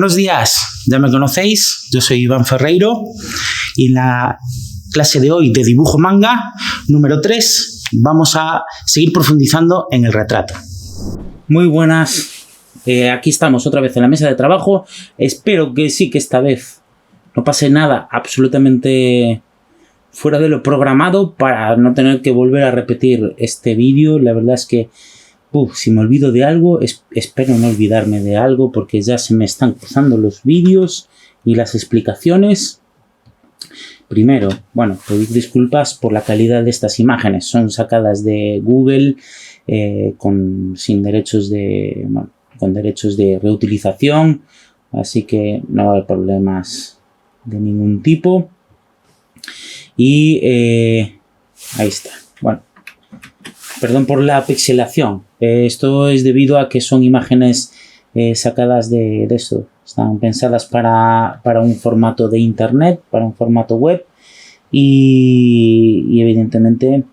Buenos días, ya me conocéis, yo soy Iván Ferreiro y en la clase de hoy de dibujo manga número 3 vamos a seguir profundizando en el retrato. Muy buenas, aquí estamos otra vez en la mesa de trabajo. Espero que sí, que esta vez no pase nada absolutamente fuera de lo programado para no tener que volver a repetir este vídeo. La verdad es que si me olvido de algo, espero no olvidarme de algo porque ya se me están cruzando los vídeos y las explicaciones. Primero, bueno, pedir disculpas por la calidad de estas imágenes. Son sacadas de Google con derechos de reutilización, así que no va a haber problemas de ningún tipo. Y ahí está. Bueno, perdón por la pixelación. Esto es debido a que son imágenes sacadas de eso. Están pensadas para un formato de internet, para un formato web. Y evidentemente,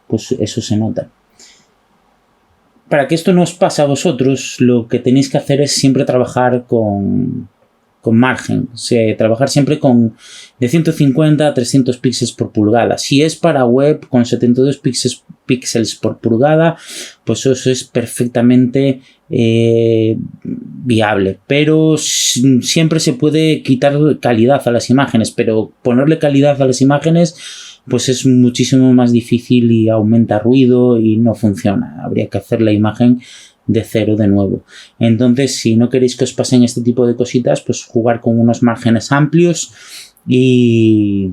pues eso se nota. Para que esto no os pase a vosotros, lo que tenéis que hacer es siempre trabajar con margen, o sea, trabajar siempre de 150 a 300 píxeles por pulgada. Si es para web con 72 píxeles por pulgada, pues eso es perfectamente viable, pero siempre se puede quitar calidad a las imágenes, pero ponerle calidad a las imágenes pues es muchísimo más difícil y aumenta ruido y no funciona. Habría que hacer la imagen de cero de nuevo. Entonces, si no queréis que os pasen este tipo de cositas, pues jugar con unos márgenes amplios y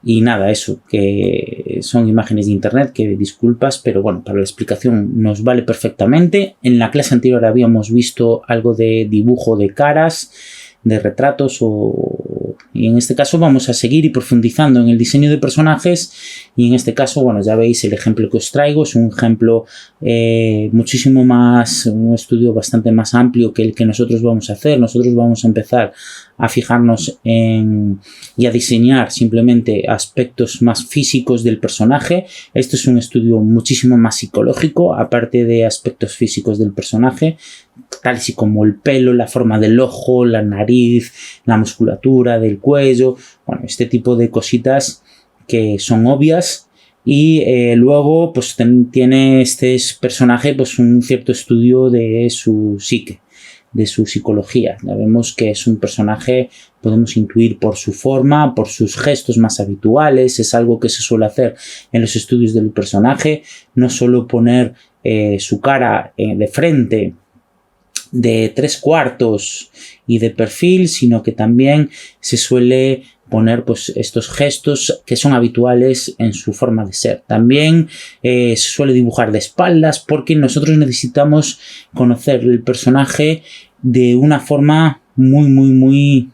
nada, eso, que son imágenes de internet, que disculpas, pero bueno, para la explicación nos vale perfectamente. En la clase anterior habíamos visto algo de dibujo de caras, de retratos y en este caso vamos a seguir y profundizando en el diseño de personajes y en este caso, bueno, ya veis el ejemplo que os traigo, es un ejemplo muchísimo más, un estudio bastante más amplio que el que nosotros vamos a hacer. Nosotros vamos a empezar a fijarnos y a diseñar simplemente aspectos más físicos del personaje. Esto es un estudio muchísimo más psicológico, aparte de aspectos físicos del personaje, tales y como el pelo, la forma del ojo, la nariz, la musculatura del cuello, bueno, este tipo de cositas que son obvias. Y luego pues tiene este personaje pues un cierto estudio de su psique, de su psicología. Ya vemos que es un personaje, podemos intuir por su forma, por sus gestos más habituales. Es algo que se suele hacer en los estudios del personaje, no solo poner su cara de frente, de 3/4 y de perfil, sino que también se suele poner pues estos gestos que son habituales en su forma de ser. También se suele dibujar de espaldas porque nosotros necesitamos conocer el personaje de una forma muy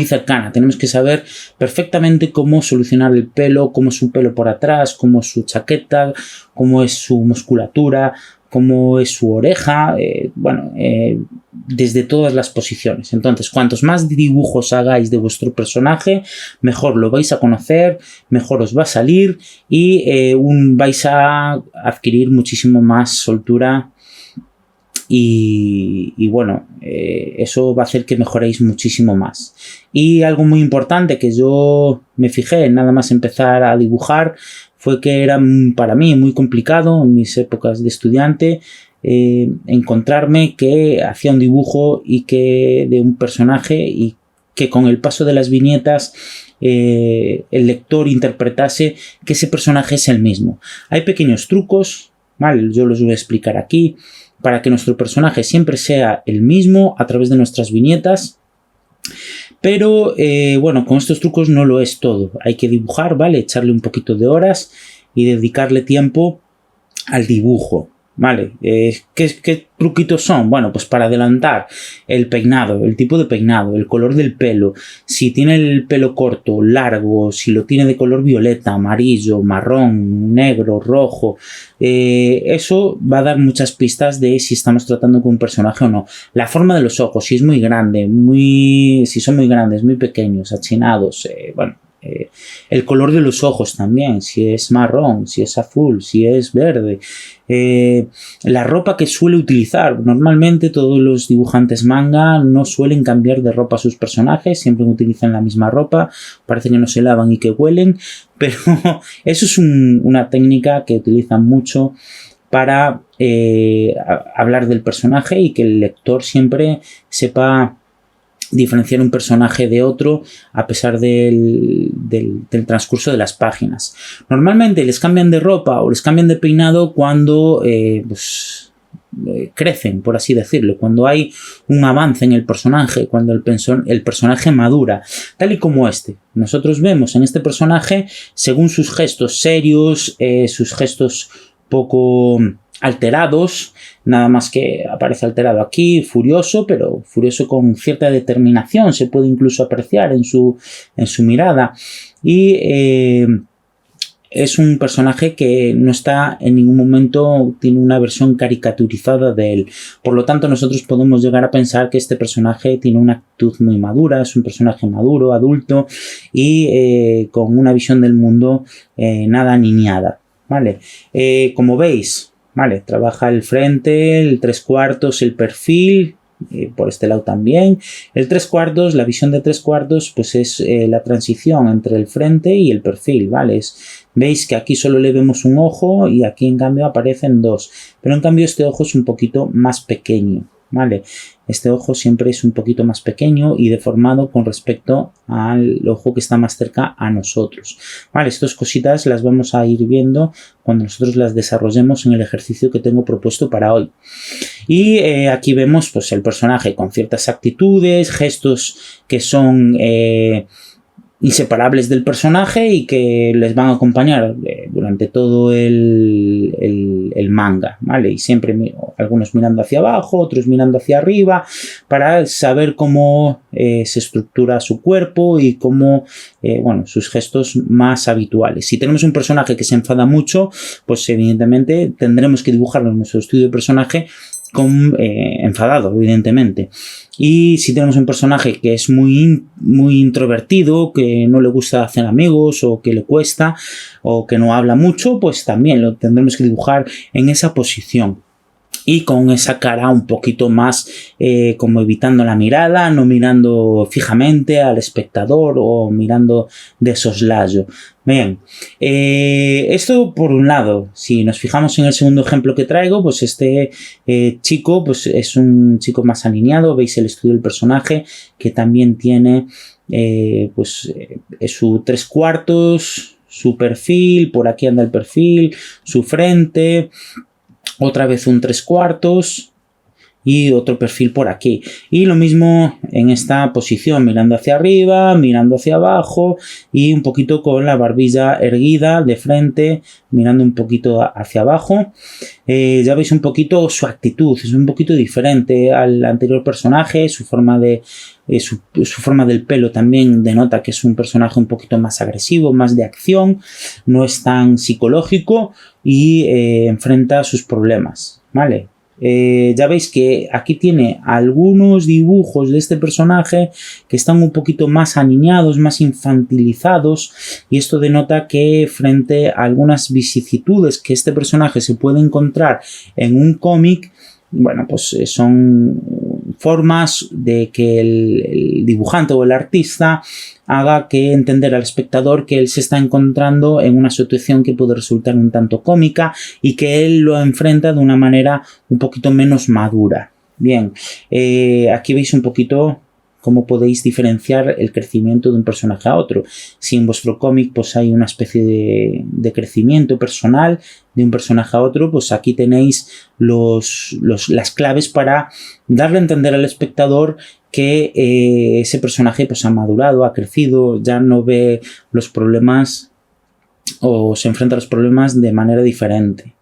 cercana. Tenemos que saber perfectamente cómo solucionar el pelo, cómo es su pelo por atrás, cómo es su chaqueta, cómo es su musculatura, cómo es su oreja, desde todas las posiciones. Entonces, cuantos más dibujos hagáis de vuestro personaje, mejor lo vais a conocer, mejor os va a salir y vais a adquirir muchísimo más soltura y bueno, eso va a hacer que mejoréis muchísimo más. Y algo muy importante que yo me fijé en nada más empezar a dibujar fue que era para mí muy complicado en mis épocas de estudiante encontrarme que hacía un dibujo y que de un personaje y que con el paso de las viñetas el lector interpretase que ese personaje es el mismo. Hay pequeños trucos, ¿vale? Yo los voy a explicar aquí para que nuestro personaje siempre sea el mismo a través de nuestras viñetas. Pero bueno, con estos trucos no lo es todo. Hay que dibujar, ¿vale? Echarle un poquito de horas y dedicarle tiempo al dibujo, ¿vale? ¿Qué truquitos son? Bueno, pues para adelantar el peinado, el tipo de peinado, el color del pelo, si tiene el pelo corto, largo, si lo tiene de color violeta, amarillo, marrón, negro, rojo, eso va a dar muchas pistas de si estamos tratando con un personaje o no. La forma de los ojos, si es muy grande, si son muy grandes, muy pequeños, achinados, bueno, el color de los ojos también, si es marrón, si es azul, si es verde, la ropa que suele utilizar. Normalmente todos los dibujantes manga no suelen cambiar de ropa a sus personajes, siempre utilizan la misma ropa, parece que no se lavan y que huelen, pero eso es una técnica que utilizan mucho para hablar del personaje y que el lector siempre sepa diferenciar un personaje de otro a pesar del transcurso de las páginas. Normalmente les cambian de ropa o les cambian de peinado cuando crecen, por así decirlo, cuando hay un avance en el personaje, cuando el personaje madura, tal y como este. Nosotros vemos en este personaje, según sus gestos serios, sus gestos poco alterados, nada más que aparece alterado aquí, furioso, pero furioso con cierta determinación, se puede incluso apreciar en su mirada. Y es un personaje que no está en ningún momento, tiene una versión caricaturizada de él. Por lo tanto, nosotros podemos llegar a pensar que este personaje tiene una actitud muy madura, es un personaje maduro, adulto y con una visión del mundo nada niñada, ¿vale? Como veis, ¿vale? Trabaja el frente, el 3/4, el perfil, por este lado también. El 3/4, la visión de 3/4, pues es la transición entre el frente y el perfil, ¿vale? Veis que aquí solo le vemos un ojo y aquí en cambio aparecen dos, pero en cambio este ojo es un poquito más pequeño, ¿vale? Este ojo siempre es un poquito más pequeño y deformado con respecto al ojo que está más cerca a nosotros, ¿vale? Estas cositas las vamos a ir viendo cuando nosotros las desarrollemos en el ejercicio que tengo propuesto para hoy. Y aquí vemos pues el personaje con ciertas actitudes, gestos que son inseparables del personaje y que les van a acompañar durante todo el manga, ¿vale? Y siempre algunos mirando hacia abajo, otros mirando hacia arriba, para saber cómo se estructura su cuerpo y cómo, sus gestos más habituales. Si tenemos un personaje que se enfada mucho, pues evidentemente tendremos que dibujarlo en nuestro estudio de personaje enfadado, evidentemente. Y si tenemos un personaje que es muy introvertido, que no le gusta hacer amigos o que le cuesta o que no habla mucho, pues también lo tendremos que dibujar en esa posición. Y con esa cara un poquito más como evitando la mirada, no mirando fijamente al espectador o mirando de soslayo. Bien, esto por un lado. Si nos fijamos en el segundo ejemplo que traigo, pues este chico pues es un chico más alineado. Veis el estudio del personaje que también tiene su 3/4, su perfil, por aquí anda el perfil, su frente, otra vez un 3/4 y otro perfil por aquí. Y lo mismo en esta posición, mirando hacia arriba, mirando hacia abajo y un poquito con la barbilla erguida de frente, mirando un poquito hacia abajo. Ya veis un poquito su actitud, es un poquito diferente al anterior personaje, su forma del pelo también denota que es un personaje un poquito más agresivo, más de acción, no es tan psicológico y enfrenta sus problemas, ¿vale? Ya veis que aquí tiene algunos dibujos de este personaje que están un poquito más aniñados, más infantilizados, y esto denota que frente a algunas vicisitudes que este personaje se puede encontrar en un cómic, bueno, pues son formas de que el dibujante o el artista haga que entender al espectador que él se está encontrando en una situación que puede resultar un tanto cómica y que él lo enfrenta de una manera un poquito menos madura. Bien, aquí veis un poquito cómo podéis diferenciar el crecimiento de un personaje a otro. Si en vuestro cómic pues hay una especie de crecimiento personal de un personaje a otro, pues aquí tenéis las claves para darle a entender al espectador que ese personaje pues ha madurado, ha crecido, ya no ve los problemas o se enfrenta a los problemas de manera diferente.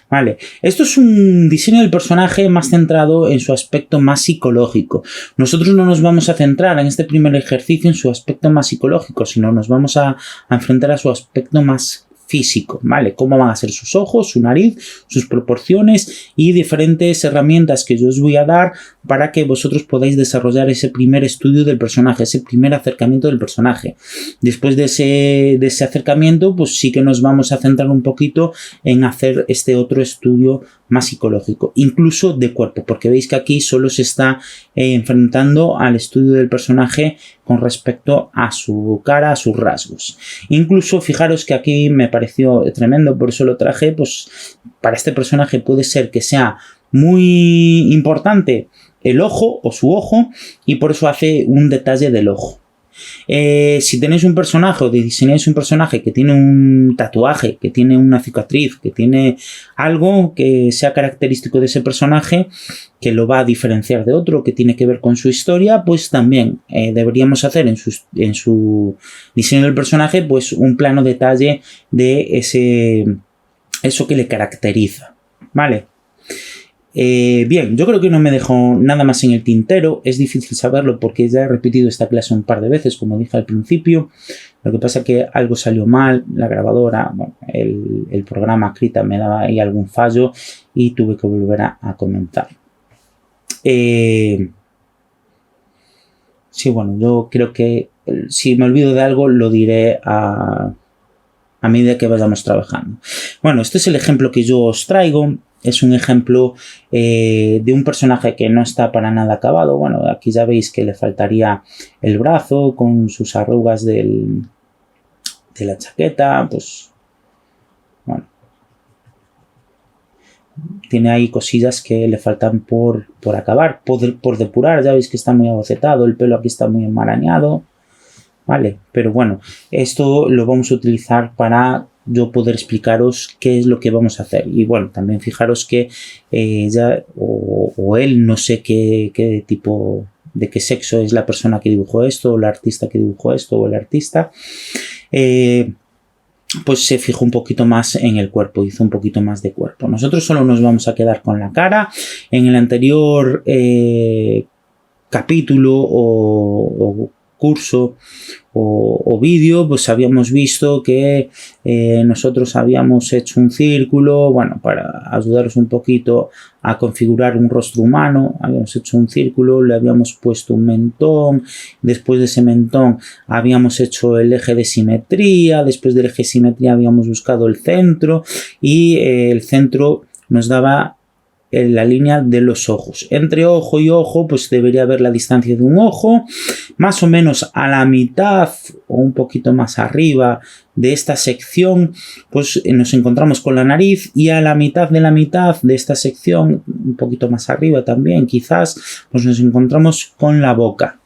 Vale, esto es un diseño del personaje más centrado en su aspecto más psicológico. Nosotros no nos vamos a centrar en este primer ejercicio en su aspecto más psicológico, sino nos vamos a enfrentar a su aspecto más físico, ¿vale? Cómo van a ser sus ojos, su nariz, sus proporciones y diferentes herramientas que yo os voy a dar para que vosotros podáis desarrollar ese primer estudio del personaje, ese primer acercamiento del personaje. Después de ese acercamiento, pues sí que nos vamos a centrar un poquito en hacer este otro estudio más psicológico, incluso de cuerpo, porque veis que aquí solo se está enfrentando al estudio del personaje con respecto a su cara, a sus rasgos. Incluso fijaros que aquí me pareció tremendo, por eso lo traje, pues para este personaje puede ser que sea muy importante el ojo o su ojo y por eso hace un detalle del ojo. Si tenéis un personaje o diseñáis un personaje que tiene un tatuaje, que tiene una cicatriz, que tiene algo que sea característico de ese personaje, que lo va a diferenciar de otro, que tiene que ver con su historia, pues también deberíamos hacer en su diseño del personaje pues un plano detalle de eso que le caracteriza, ¿vale? Bien, yo creo que no me dejo nada más en el tintero. Es difícil saberlo porque ya he repetido esta clase un par de veces, como dije al principio. Lo que pasa es que algo salió mal, la grabadora, bueno, el programa Krita me daba ahí algún fallo y tuve que volver a comentar. Sí, bueno, yo creo que si me olvido de algo lo diré a medida que vayamos trabajando. Bueno, este es el ejemplo que yo os traigo. Es un ejemplo de un personaje que no está para nada acabado. Bueno, aquí ya veis que le faltaría el brazo con sus arrugas de la chaqueta. Pues, bueno, tiene ahí cosillas que le faltan por acabar, por depurar. Ya veis que está muy abocetado, el pelo aquí está muy enmarañado. Vale, pero bueno, esto lo vamos a utilizar para yo poder explicaros qué es lo que vamos a hacer. Y bueno, también fijaros que ella o él, no sé qué tipo, de qué sexo es la persona que dibujó esto, o la artista que dibujó esto, o el artista, pues se fijó un poquito más en el cuerpo, hizo un poquito más de cuerpo. Nosotros solo nos vamos a quedar con la cara. En el anterior capítulo o curso o vídeo, pues habíamos visto que nosotros habíamos hecho un círculo, bueno, para ayudaros un poquito a configurar un rostro humano. Habíamos hecho un círculo, le habíamos puesto un mentón, después de ese mentón habíamos hecho el eje de simetría, después del eje de simetría habíamos buscado el centro y el centro nos daba la línea de los ojos. Entre ojo y ojo pues debería haber la distancia de un ojo, más o menos a la mitad o un poquito más arriba de esta sección pues nos encontramos con la nariz, y a la mitad de esta sección, un poquito más arriba también quizás, pues nos encontramos con la boca.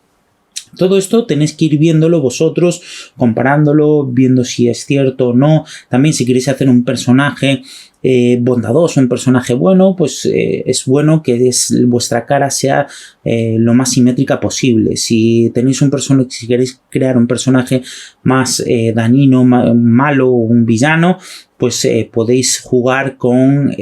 Todo esto tenéis que ir viéndolo vosotros, comparándolo, viendo si es cierto o no. También si queréis hacer un personaje bondadoso, un personaje bueno, pues es bueno que vuestra cara sea lo más simétrica posible. Si tenéis si queréis crear un personaje más dañino, malo o un villano, pues podéis jugar con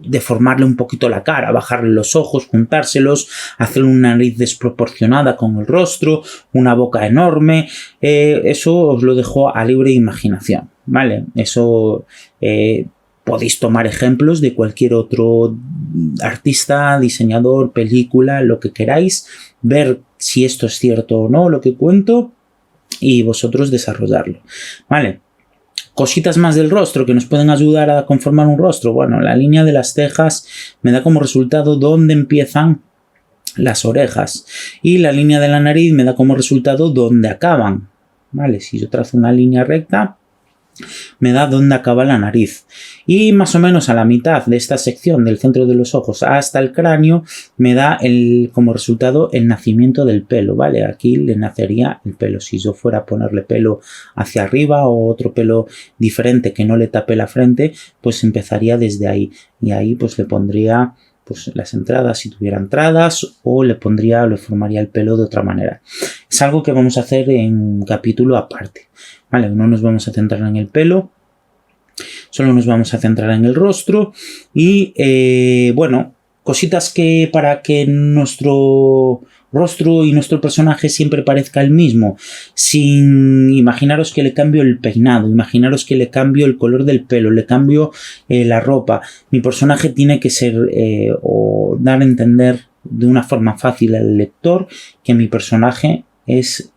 deformarle un poquito la cara, bajarle los ojos, juntárselos, hacerle una nariz desproporcionada con el rostro, una boca enorme. Eso os lo dejo a libre imaginación, ¿vale? Eso podéis tomar ejemplos de cualquier otro artista, diseñador, película, lo que queráis, ver si esto es cierto o no, lo que cuento, y vosotros desarrollarlo, ¿vale? Cositas más del rostro que nos pueden ayudar a conformar un rostro. Bueno, la línea de las cejas me da como resultado dónde empiezan las orejas, y la línea de la nariz me da como resultado dónde acaban, ¿vale? Si yo trazo una línea recta, me da dónde acaba la nariz, y más o menos a la mitad de esta sección del centro de los ojos hasta el cráneo me da como resultado el nacimiento del pelo, ¿vale? Aquí le nacería el pelo. Si yo fuera a ponerle pelo hacia arriba o otro pelo diferente que no le tape la frente, pues empezaría desde ahí, y ahí pues le pondría pues las entradas si tuviera entradas, o le formaría el pelo de otra manera. Es algo que vamos a hacer en un capítulo aparte, ¿vale? No nos vamos a centrar en el pelo, solo nos vamos a centrar en el rostro. Y bueno, cositas que para que nuestro rostro y nuestro personaje siempre parezca el mismo, sin imaginaros que le cambio el peinado, imaginaros que le cambio el color del pelo, le cambio la ropa. Mi personaje tiene que ser o dar a entender de una forma fácil al lector que mi personaje es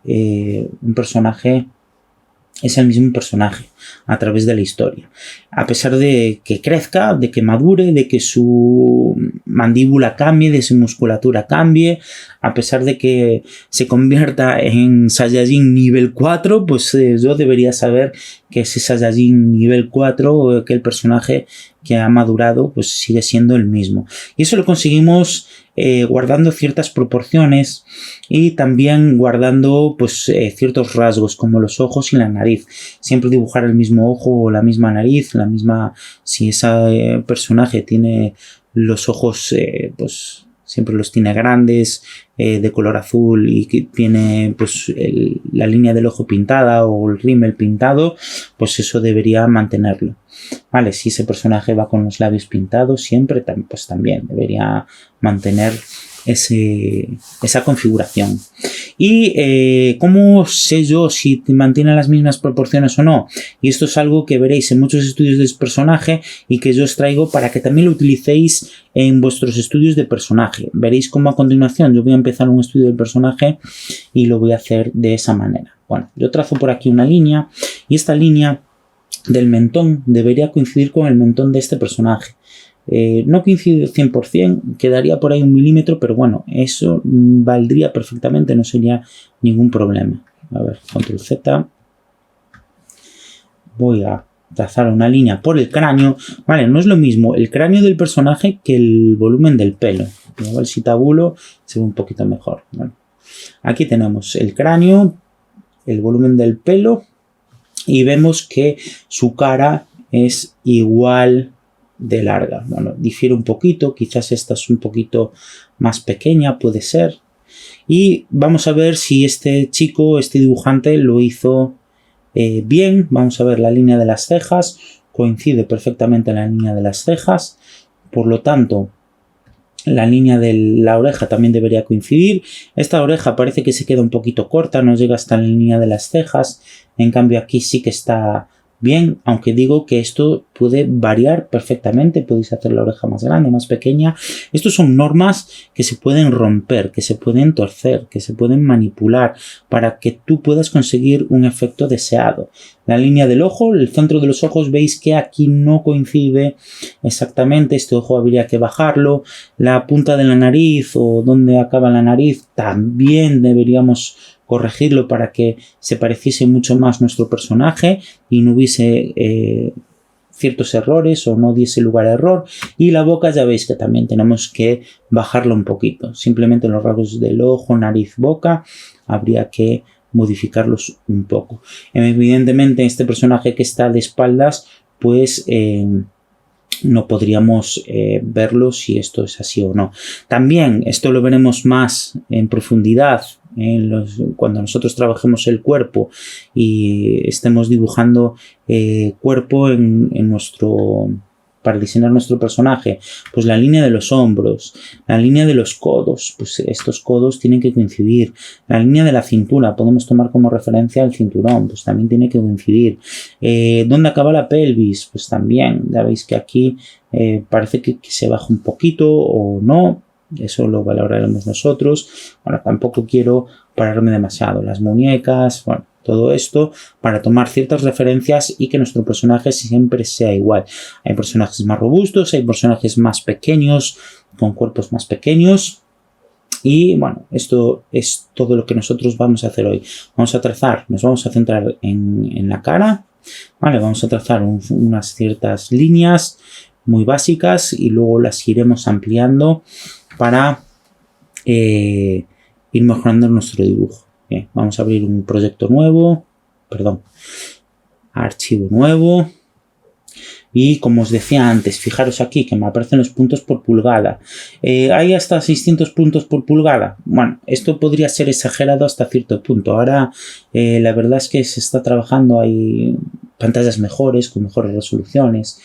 es el mismo personaje a través de la historia. A pesar de que crezca, de que madure, de que su mandíbula cambie, de su musculatura cambie, a pesar de que se convierta en Saiyajin nivel 4, pues yo debería saber que ese Saiyajin nivel 4, que el personaje que ha madurado, pues sigue siendo el mismo. Y eso lo conseguimos guardando ciertas proporciones y también guardando pues ciertos rasgos como los ojos y la nariz. Siempre dibujar el mismo ojo o la misma nariz, la misma, si ese personaje tiene los ojos pues siempre los tiene grandes, de color azul y que tiene pues la línea del ojo pintada o el rímel pintado, pues eso debería mantenerlo. Vale, si ese personaje va con los labios pintados siempre, pues también debería mantener esa configuración. ¿Y cómo sé yo si mantiene las mismas proporciones o no? Y esto es algo que veréis en muchos estudios de personaje y que yo os traigo para que también lo utilicéis en vuestros estudios de personaje. Veréis cómo a continuación yo voy a empezar un estudio del personaje y lo voy a hacer de esa manera. Bueno, yo trazo por aquí una línea y esta línea del mentón debería coincidir con el mentón de este personaje. No coincide 100%, quedaría por ahí 1 milímetro, pero bueno, eso valdría perfectamente, no sería ningún problema. A ver, control Z. Voy a trazar una línea por el cráneo. Vale, no es lo mismo el cráneo del personaje que el volumen del pelo. Igual si tabulo se ve un poquito mejor. Bueno, aquí tenemos el cráneo, el volumen del pelo y vemos que su cara es igual de larga. Bueno, difiere un poquito, quizás esta es un poquito más pequeña, puede ser. Y vamos a ver si este chico, este dibujante, lo hizo bien. Vamos a ver la línea de las cejas, coincide perfectamente la línea de las cejas, por lo tanto la línea de la oreja también debería coincidir. Esta oreja parece que se queda un poquito corta, no llega hasta la línea de las cejas, en cambio aquí sí que está bien, aunque digo que esto puede variar perfectamente, podéis hacer la oreja más grande, más pequeña. Estos son normas que se pueden romper, que se pueden torcer, que se pueden manipular para que tú puedas conseguir un efecto deseado. La línea del ojo, el centro de los ojos, veis que aquí no coincide exactamente, este ojo habría que bajarlo. La punta de la nariz o donde acaba la nariz también deberíamos corregirlo para que se pareciese mucho más nuestro personaje y no hubiese ciertos errores o no diese lugar a error. Y la boca ya veis que también tenemos que bajarlo un poquito. Simplemente los rasgos del ojo, nariz, boca habría que modificarlos un poco. Evidentemente este personaje que está de espaldas pues no podríamos verlo si esto es así o no. También esto lo veremos más en profundidad cuando nosotros trabajemos el cuerpo y estemos dibujando cuerpo para diseñar nuestro personaje. Pues la línea de los hombros, la línea de los codos, pues estos codos tienen que coincidir. La línea de la cintura, podemos tomar como referencia el cinturón, pues también tiene que coincidir. ¿Dónde acaba la pelvis? Pues también, ya veis que aquí parece que se baja un poquito o no. Eso lo valoraremos nosotros. Bueno, tampoco quiero pararme demasiado. Las muñecas, bueno, todo esto para tomar ciertas referencias y que nuestro personaje siempre sea igual. Hay personajes más robustos, hay personajes más pequeños, con cuerpos más pequeños. Y bueno, esto es todo lo que nosotros vamos a hacer hoy. Vamos a trazar, nos vamos a centrar en la cara. Vale, vamos a trazar unas ciertas líneas muy básicas y luego las iremos ampliando para ir mejorando nuestro dibujo. Bien, vamos a abrir un proyecto nuevo, archivo nuevo. Y como os decía antes, fijaros aquí que me aparecen los puntos por pulgada. ¿Hay hasta 600 puntos por pulgada? Bueno, esto podría ser exagerado hasta cierto punto. Ahora la verdad es que se está trabajando, hay pantallas mejores, con mejores resoluciones.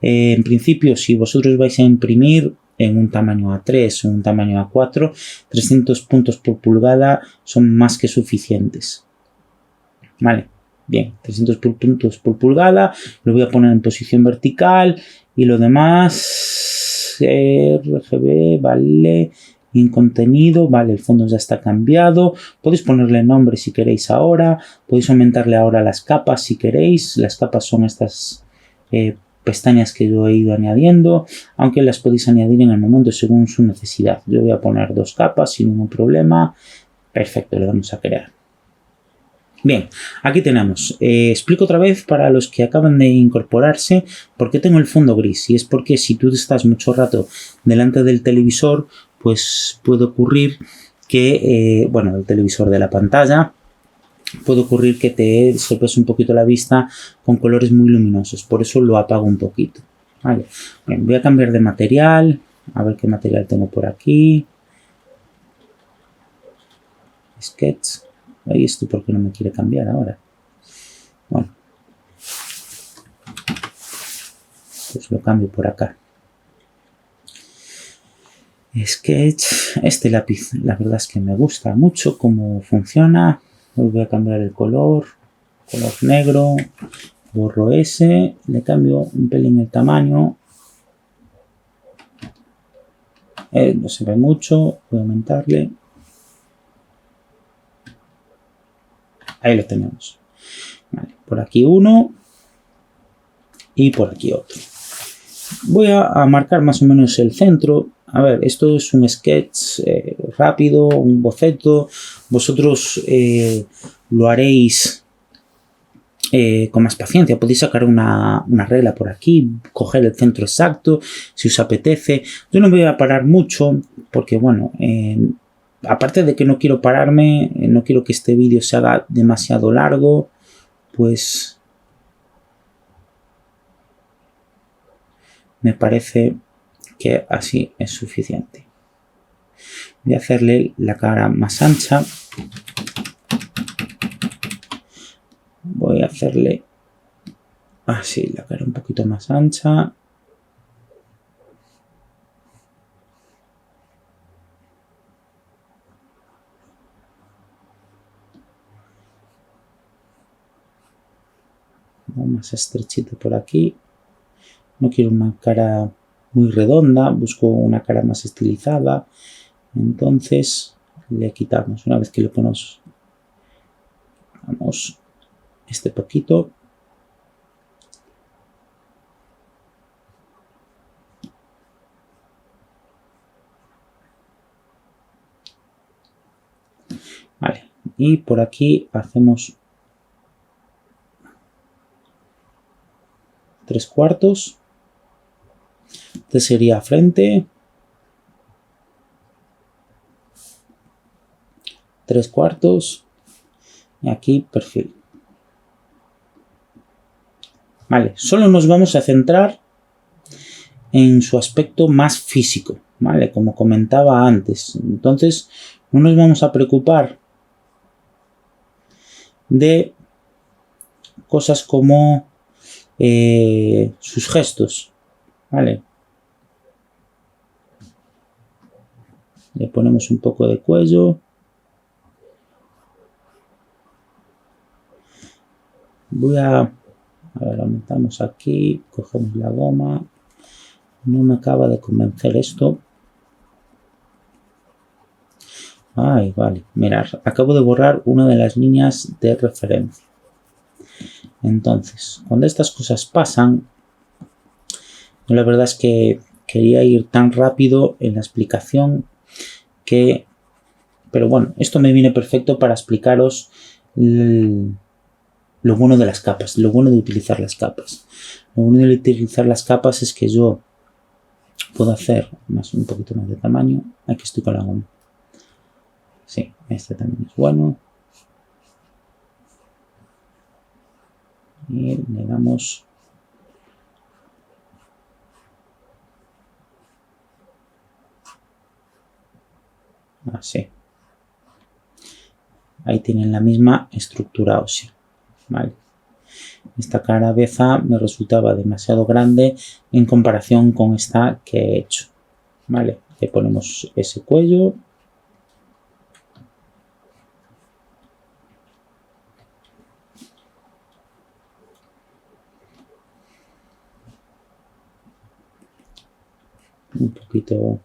En principio, si vosotros vais a imprimir, en un tamaño A3 o un tamaño A4, 300 puntos por pulgada son más que suficientes. Vale, bien, 300 puntos por pulgada, lo voy a poner en posición vertical y lo demás, RGB, vale, en contenido, vale, el fondo ya está cambiado, podéis ponerle nombre si queréis ahora, podéis aumentarle ahora las capas si queréis, las capas son estas pestañas que yo he ido añadiendo, aunque las podéis añadir en el momento según su necesidad. Yo voy a poner 2 capas sin ningún problema, perfecto, le damos a crear. Bien, aquí tenemos, explico otra vez para los que acaban de incorporarse por qué tengo el fondo gris, y es porque si tú estás mucho rato delante del televisor, pues puede ocurrir que, bueno, el televisor de la pantalla, puede ocurrir que te sorprese un poquito la vista con colores muy luminosos, por eso lo apago un poquito. Vale. Bien, voy a cambiar de material, a ver qué material tengo por aquí. Sketch. Ahí esto porque no me quiere cambiar ahora. Bueno. Pues lo cambio por acá. Sketch. Este lápiz, la verdad es que me gusta mucho cómo funciona. Voy a cambiar el color. Color negro. Borro ese. Le cambio un pelín el tamaño. No se ve mucho. Voy a aumentarle. Ahí lo tenemos. Vale, por aquí uno y por aquí otro. Voy a marcar más o menos el centro. A ver, esto es un sketch rápido, un boceto. Vosotros lo haréis con más paciencia. Podéis sacar una regla por aquí, coger el centro exacto si os apetece. Yo no me voy a parar mucho porque, bueno, aparte de que no quiero pararme, no quiero que este vídeo se haga demasiado largo, pues me parece que así es suficiente. Voy a hacerle la cara más ancha. Voy a hacerle así la cara un poquito más ancha. Más estrechito por aquí. No quiero una cara muy redonda, busco una cara más estilizada. Entonces le quitamos, una vez que le ponemos este poquito. Vale, y por aquí hacemos 3/4. Este sería frente. 3/4. Y aquí perfil. Vale, solo nos vamos a centrar en su aspecto más físico, ¿vale? Como comentaba antes. Entonces, no nos vamos a preocupar de cosas como sus gestos, ¿vale? Le ponemos un poco de cuello. A ver, aumentamos aquí, cogemos la goma. No me acaba de convencer esto. Ay, vale, mirad, acabo de borrar una de las líneas de referencia. Entonces, cuando estas cosas pasan, yo la verdad es que quería ir tan rápido en la explicación que... Pero bueno, esto me viene perfecto para explicaros lo bueno de las capas, lo bueno de utilizar las capas. Lo bueno de utilizar las capas es que yo puedo hacer un poquito más de tamaño. Aquí estoy con la goma. Sí, este también es bueno. Y le damos así. Ahí tienen la misma estructura ósea. Vale. Esta cabeza me resultaba demasiado grande en comparación con esta que he hecho. Vale, le ponemos ese cuello. Un poquito.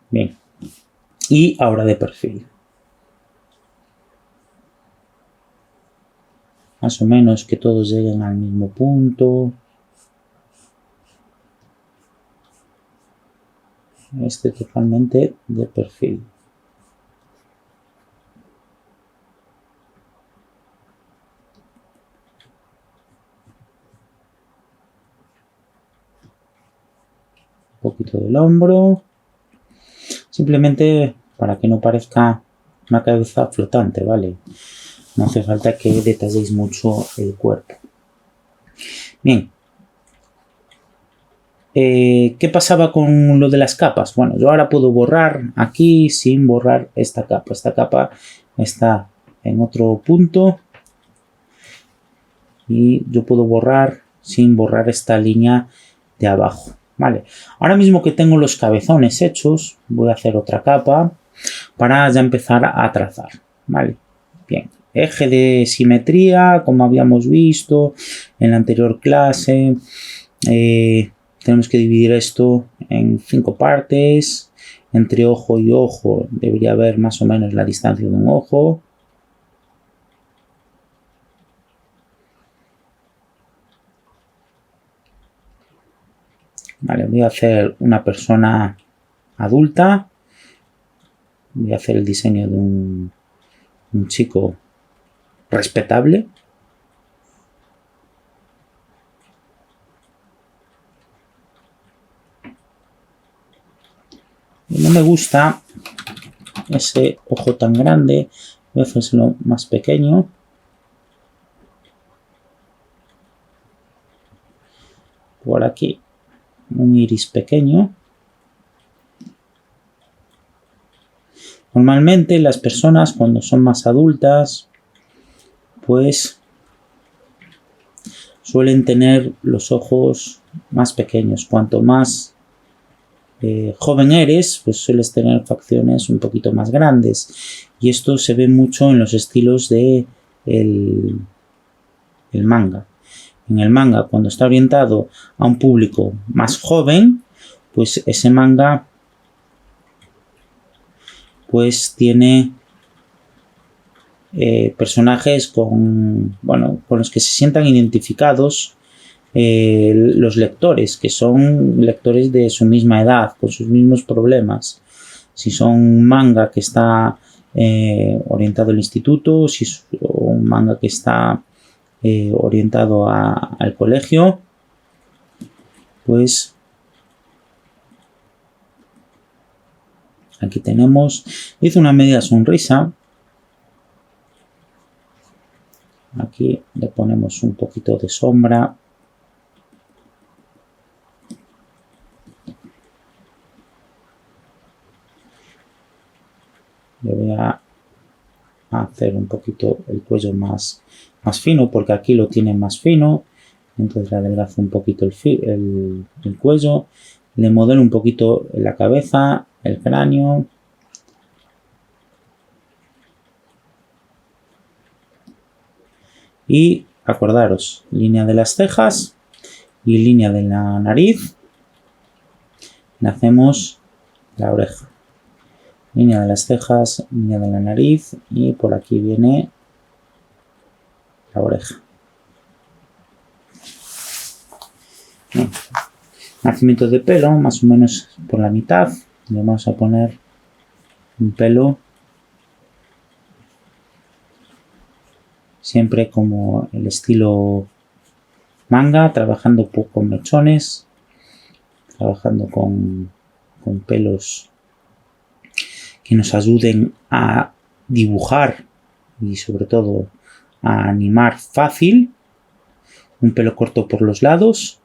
Bien. Y ahora de perfil. Más o menos que todos lleguen al mismo punto. Este totalmente de perfil. Un poquito del hombro. Simplemente para que no parezca una cabeza flotante, ¿vale? No hace falta que detalléis mucho el cuerpo. Bien. ¿Qué pasaba con lo de las capas? Bueno, yo ahora puedo borrar aquí sin borrar esta capa. Esta capa está en otro punto. Y yo puedo borrar sin borrar esta línea de abajo. Vale. Ahora mismo que tengo los cabezones hechos, voy a hacer otra capa para ya empezar a trazar. Vale. Bien. Eje de simetría, como habíamos visto en la anterior clase. Tenemos que dividir esto en 5 partes. Entre ojo y ojo debería haber más o menos la distancia de un ojo. Vale, voy a hacer una persona adulta. Voy a hacer el diseño de un chico respetable. Y no me gusta ese ojo tan grande. Voy a hacérselo más pequeño. Por aquí, un iris pequeño. Normalmente las personas cuando son más adultas, pues suelen tener los ojos más pequeños. Cuanto más joven eres, pues sueles tener facciones un poquito más grandes. Y esto se ve mucho en los estilos de el manga. En el manga, cuando está orientado a un público más joven, pues ese manga pues tiene personajes con los que se sientan identificados los lectores, que son lectores de su misma edad, con sus mismos problemas. Si son un manga que está orientado al instituto, si es un manga que está orientado al colegio, pues aquí tenemos, hice una media sonrisa. Aquí le ponemos un poquito de sombra. Le voy a hacer un poquito el cuello más fino, porque aquí lo tiene más fino. Entonces le adelgazo un poquito el cuello. Le modelo un poquito la cabeza, el cráneo. Y acordaros, línea de las cejas y línea de la nariz. Le hacemos la oreja. Línea de las cejas, línea de la nariz y por aquí viene la oreja. Bien. Nacimiento de pelo, más o menos por la mitad. Le vamos a poner un pelo siempre como el estilo manga, trabajando con mechones, trabajando con pelos que nos ayuden a dibujar y sobre todo a animar fácil. Un pelo corto por los lados.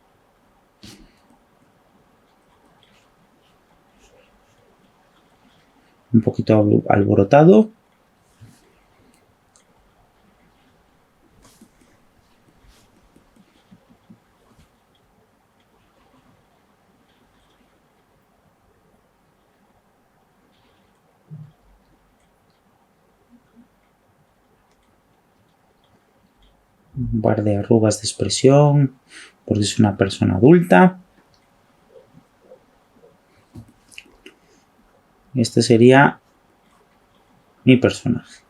Un poquito alborotado. Un par de arrugas de expresión, porque es una persona adulta. Este sería mi personaje.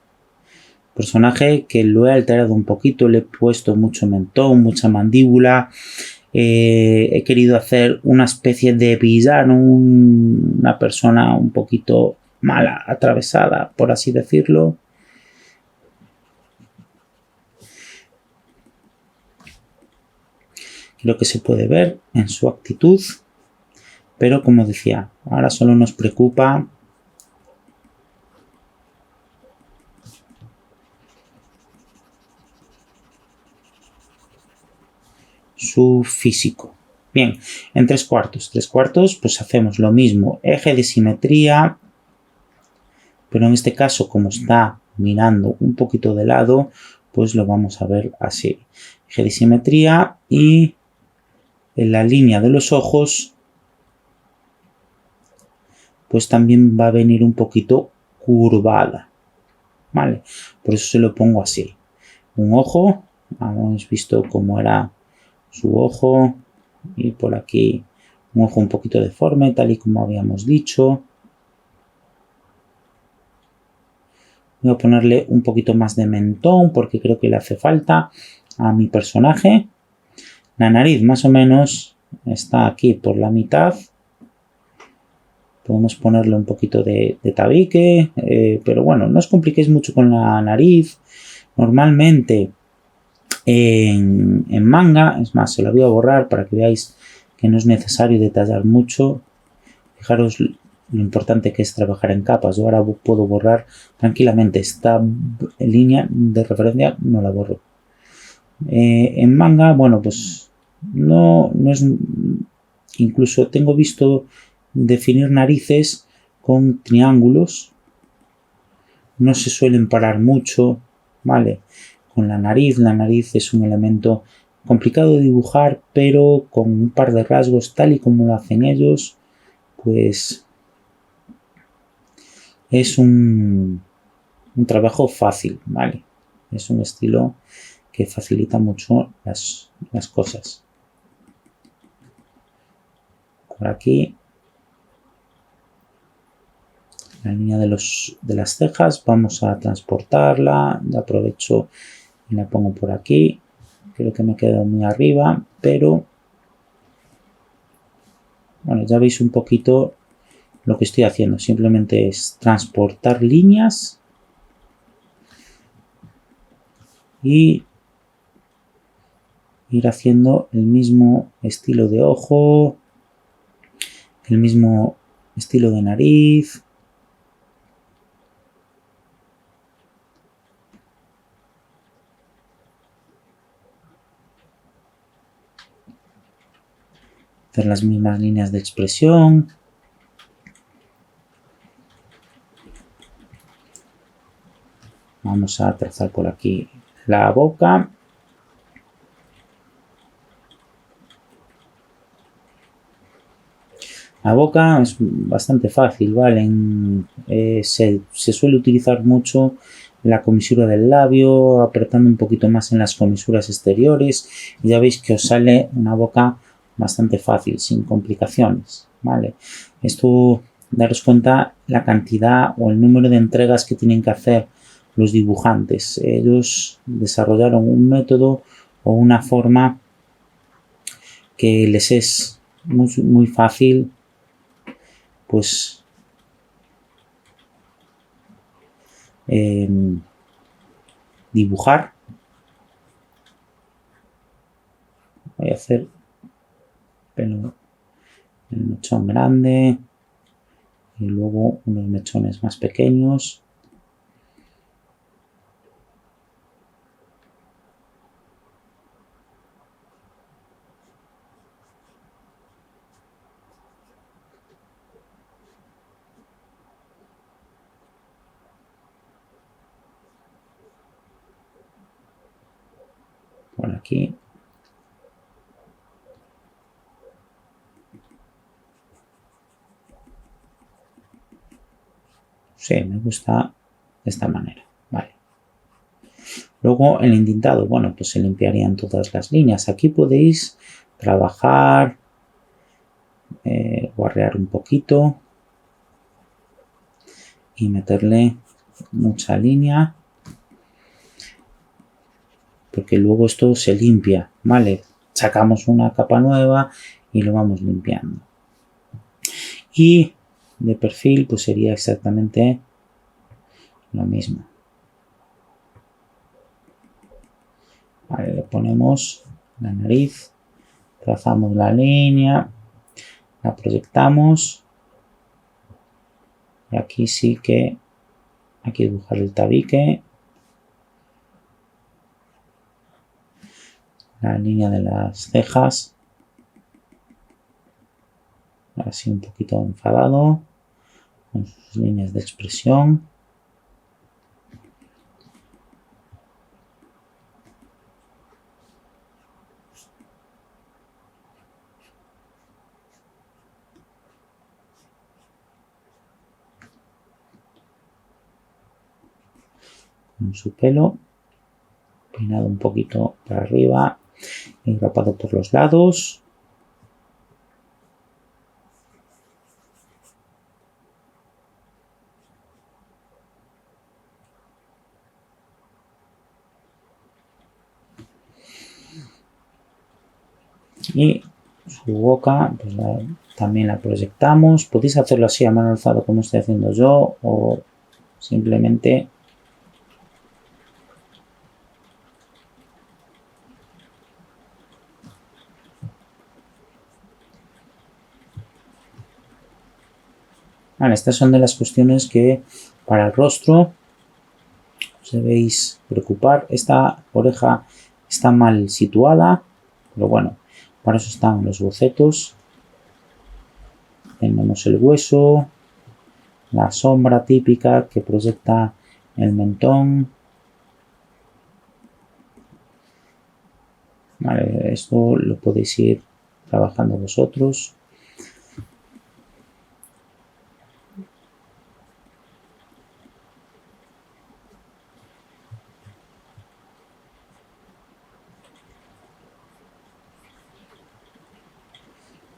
Personaje que lo he alterado un poquito, le he puesto mucho mentón, mucha mandíbula. He querido hacer una especie de villano, una persona un poquito mala, atravesada, por así decirlo. Lo que se puede ver en su actitud, pero como decía, ahora solo nos preocupa su físico. Bien, en 3/4. 3/4, pues hacemos lo mismo, eje de simetría, pero en este caso, como está mirando un poquito de lado, pues lo vamos a ver así. Eje de simetría y en la línea de los ojos, pues también va a venir un poquito curvada, ¿vale? Por eso se lo pongo así. Un ojo, hemos visto cómo era su ojo, y por aquí un ojo un poquito deforme, tal y como habíamos dicho. Voy a ponerle un poquito más de mentón porque creo que le hace falta a mi personaje. La nariz más o menos está aquí por la mitad. Podemos ponerle un poquito de tabique, pero bueno, no os compliquéis mucho con la nariz. Normalmente en manga, es más, se la voy a borrar para que veáis que no es necesario detallar mucho. Fijaros lo importante que es trabajar en capas. Yo ahora puedo borrar tranquilamente esta línea de referencia, no la borro. En manga, bueno, pues no es... Incluso tengo visto definir narices con triángulos. No se suelen parar mucho, ¿vale? Con la nariz es un elemento complicado de dibujar, pero con un par de rasgos tal y como lo hacen ellos, pues es un trabajo fácil, ¿vale? Es un estilo que facilita mucho las cosas. Por aquí, la línea de las cejas, vamos a transportarla. Ya aprovecho y la pongo por aquí. Creo que me quedo muy arriba, pero bueno, ya veis un poquito lo que estoy haciendo. Simplemente es transportar líneas y ir haciendo el mismo estilo de ojo, el mismo estilo de nariz. Hacer las mismas líneas de expresión. Vamos a trazar por aquí la boca. La boca es bastante fácil, ¿vale? Se suele utilizar mucho la comisura del labio, apretando un poquito más en las comisuras exteriores, y ya veis que os sale una boca bastante fácil, sin complicaciones, ¿vale? Esto, daros cuenta la cantidad o el número de entregas que tienen que hacer los dibujantes. Ellos desarrollaron un método o una forma que les es muy, muy fácil, pues dibujar. Voy a hacer el mechón grande y luego unos mechones más pequeños. Por aquí. Sí, me gusta de esta manera. Vale. Luego el intintado, bueno, pues se limpiarían todas las líneas. Aquí podéis trabajar, guarrear un poquito y meterle mucha línea, porque luego esto se limpia, ¿vale? Sacamos una capa nueva y lo vamos limpiando. Y de perfil pues sería exactamente lo mismo. Vale, le ponemos la nariz, trazamos la línea, la proyectamos y aquí sí que hay que dibujar el tabique, la línea de las cejas, así un poquito enfadado, con sus líneas de expresión. Con su pelo peinado un poquito para arriba y rapado por los lados. Y su boca pues también la proyectamos. Podéis hacerlo así a mano alzada como estoy haciendo yo, o simplemente vale, estas son de las cuestiones que para el rostro os debéis preocupar. Esta oreja está mal situada, pero bueno, para eso están los bocetos. Tenemos el hueso, la sombra típica que proyecta el mentón. Vale, esto lo podéis ir trabajando vosotros.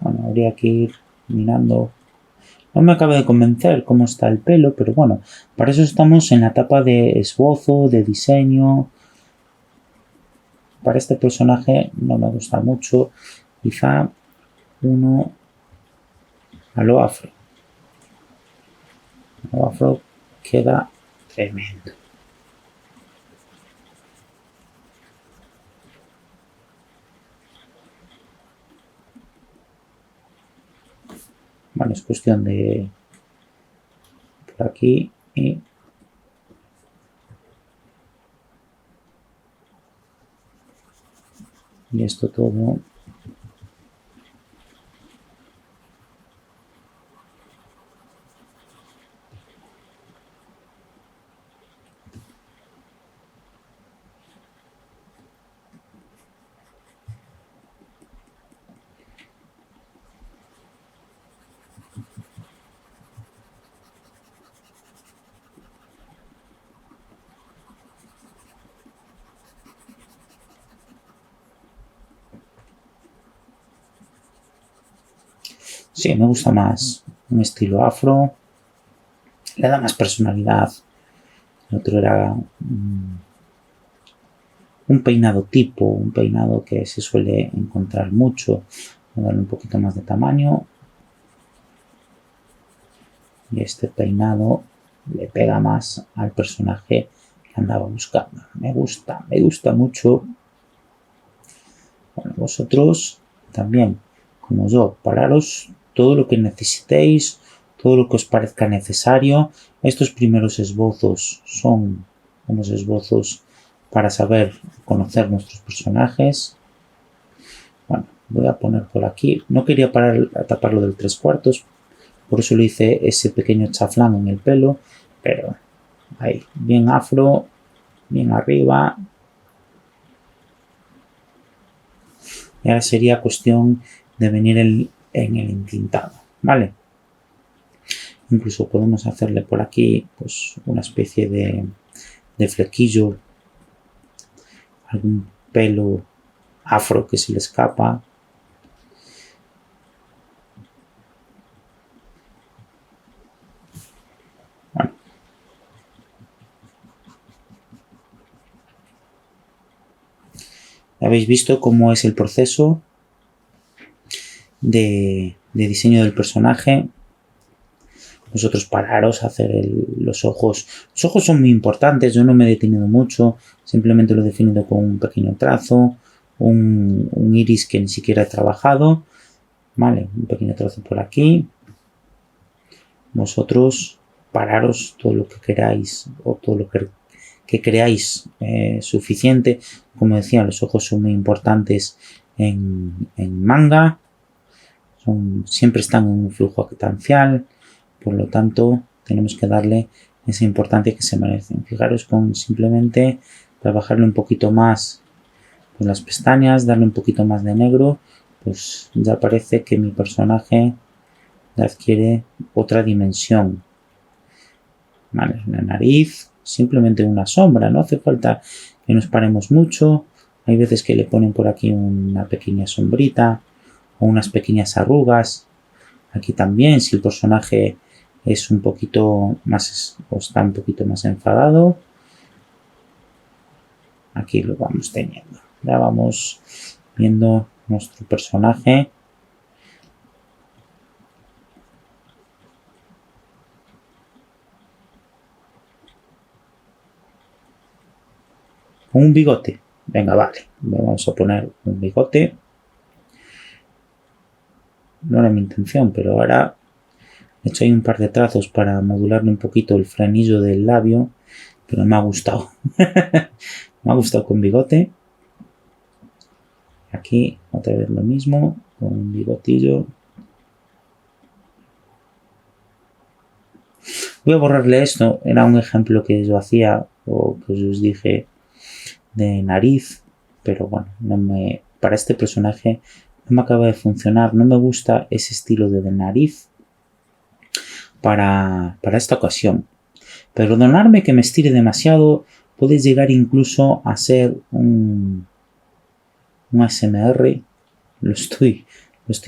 Bueno, habría que ir mirando. No me acaba de convencer cómo está el pelo, pero bueno, para eso estamos en la etapa de esbozo, de diseño. Para este personaje no me gusta mucho. Quizá uno a lo afro. A lo afro queda tremendo. Vale, es cuestión de por aquí y esto todo sí, me gusta más un estilo afro, le da más personalidad. El otro era un peinado tipo, un peinado que se suele encontrar mucho, darle un poquito más de tamaño. Y este peinado le pega más al personaje que andaba buscando. Me gusta mucho. Bueno, vosotros también, como yo, pararos todo lo que necesitéis, todo lo que os parezca necesario. Estos primeros esbozos son unos esbozos para saber conocer nuestros personajes. Bueno, voy a poner por aquí. No quería parar a taparlo del 3/4, por eso le hice ese pequeño chaflán en el pelo, pero ahí, bien afro, bien arriba. Y ahora sería cuestión de venir en el intintado, ¿vale? Incluso podemos hacerle por aquí pues una especie de flequillo algún pelo afro que se le escapa. Bueno. Habéis visto cómo es el proceso de diseño del personaje. Vosotros pararos a hacer los ojos. Los ojos son muy importantes, yo no me he detenido mucho, simplemente lo he definido con un pequeño trazo, un iris que ni siquiera he trabajado, vale, un pequeño trazo por aquí. Vosotros pararos todo lo que queráis o todo lo que creáis suficiente. Como decía, los ojos son muy importantes en manga, siempre están en un flujo actancial. Por lo tanto, tenemos que darle esa importancia que se merecen. Fijaros con simplemente trabajarle un poquito más con las pestañas, darle un poquito más de negro, pues ya parece que mi personaje adquiere otra dimensión. Vale, la nariz, simplemente una sombra, no hace falta que nos paremos mucho. Hay veces que le ponen por aquí una pequeña sombrita o unas pequeñas arrugas. Aquí también, si el personaje es un poquito más o está un poquito más enfadado, aquí lo vamos teniendo. Ya vamos viendo nuestro personaje. Con un bigote. Venga, vale. Vamos a poner un bigote. No era mi intención, pero ahora he hecho ahí un par de trazos para modularle un poquito el frenillo del labio, pero me ha gustado. Me ha gustado con bigote. Aquí otra vez lo mismo, con un bigotillo. Voy a borrarle esto, era un ejemplo que yo hacía o que os dije de nariz, pero bueno, para este personaje no me acaba de funcionar, no me gusta ese estilo de nariz para esta ocasión. Perdonadme que me estire demasiado, puede llegar incluso a ser un ASMR, lo estoy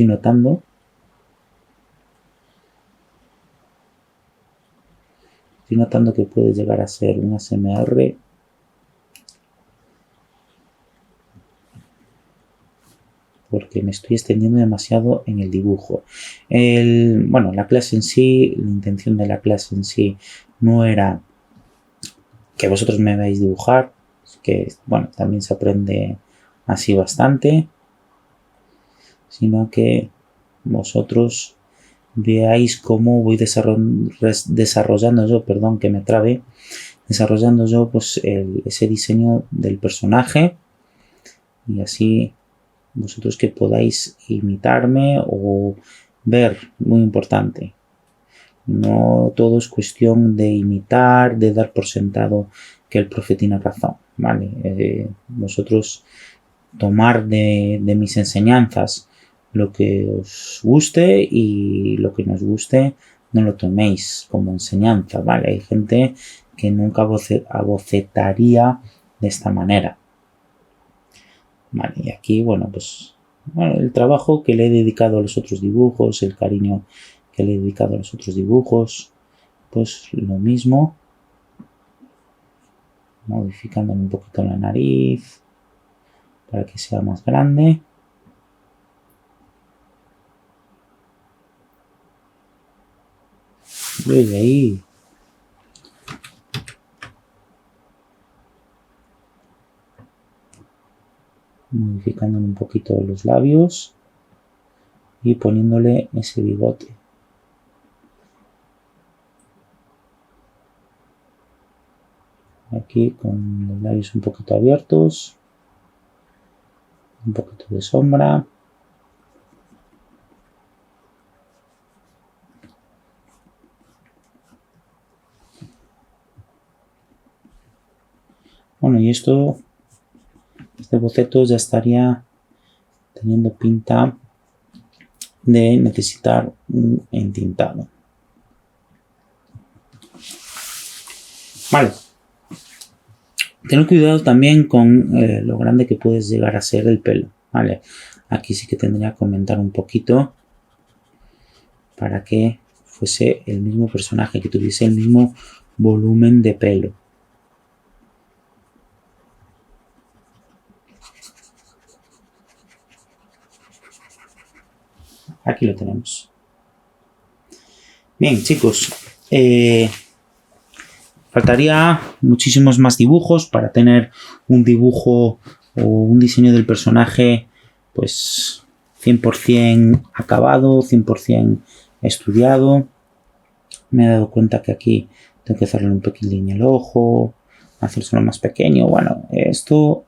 notando. Estoy notando que puede llegar a ser un ASMR. Porque me estoy extendiendo demasiado en el dibujo. Bueno, la clase en sí, la intención de la clase en sí no era que vosotros me veáis dibujar, que bueno, también se aprende así bastante, sino que vosotros veáis cómo voy desarrollando yo, perdón, que me trabe, desarrollando yo pues ese diseño del personaje y así vosotros que podáis imitarme o ver, muy importante. No todo es cuestión de imitar, de dar por sentado que el profe tiene razón, ¿vale? Vosotros tomar de mis enseñanzas lo que os guste y lo que nos guste no lo toméis como enseñanza, ¿vale? Hay gente que nunca abocetaría de esta manera. Vale, y aquí, bueno, pues el trabajo que le he dedicado a los otros dibujos, el cariño que le he dedicado a los otros dibujos, pues lo mismo, modificando un poquito la nariz para que sea más grande. Y ahí modificando un poquito los labios y poniéndole ese bigote. Aquí con los labios un poquito abiertos, un poquito de sombra. Bueno, y este boceto ya estaría teniendo pinta de necesitar un entintado. Vale. Ten cuidado también con lo grande que puedes llegar a ser el pelo, ¿vale? Aquí sí que tendría que aumentar un poquito para que fuese el mismo personaje, que tuviese el mismo volumen de pelo. Aquí lo tenemos. Bien, chicos, faltaría muchísimos más dibujos para tener un dibujo o un diseño del personaje pues 100% acabado, 100% estudiado. Me he dado cuenta que aquí tengo que hacerle un pequeñín el ojo, hacérselo más pequeño. Bueno, esto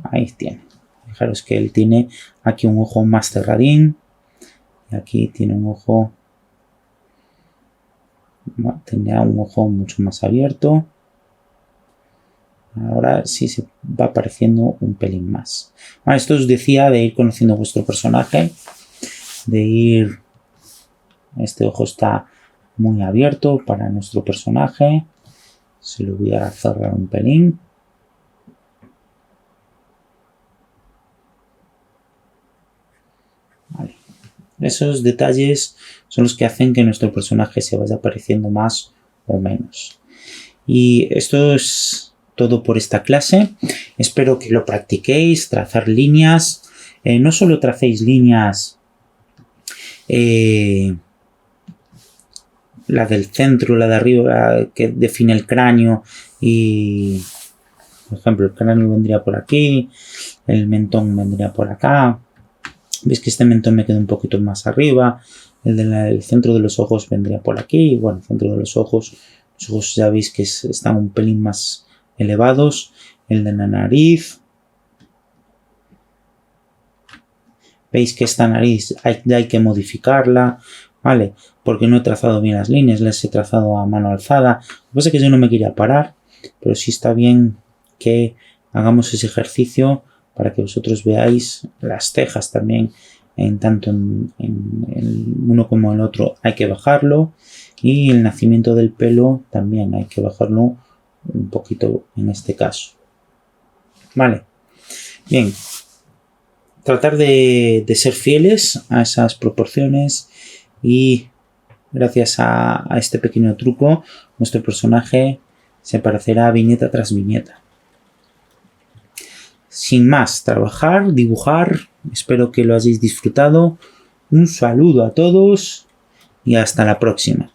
ahí tiene. Fijaros que él tiene aquí un ojo más cerradín y aquí tiene un ojo, tenía un ojo mucho más abierto. Ahora sí se va apareciendo un pelín más. Bueno, esto os decía de ir conociendo vuestro personaje, de ir... Este ojo está muy abierto para nuestro personaje. Se lo voy a cerrar un pelín. Vale. Esos detalles son los que hacen que nuestro personaje se vaya apareciendo más o menos. Y esto es todo por esta clase. Espero que lo practiquéis, trazar líneas. No solo tracéis líneas, la del centro, la de arriba, que define el cráneo y, por ejemplo, el cráneo vendría por aquí, el mentón vendría por acá. Veis que este mentón me queda un poquito más arriba, el centro de los ojos vendría por aquí, y bueno, el centro de los ojos ya veis que están un pelín más elevados, el de la nariz. Veis que esta nariz hay que modificarla, ¿vale? Porque no he trazado bien las líneas, las he trazado a mano alzada. Lo que pasa es que yo no me quería parar, pero sí está bien que hagamos ese ejercicio para que vosotros veáis las cejas también, tanto en uno como en el otro hay que bajarlo, y el nacimiento del pelo también hay que bajarlo un poquito en este caso. Vale, bien. Tratar de ser fieles a esas proporciones y gracias a este pequeño truco nuestro personaje se parecerá viñeta tras viñeta. Sin más, trabajar, dibujar, espero que lo hayáis disfrutado. Un saludo a todos y hasta la próxima.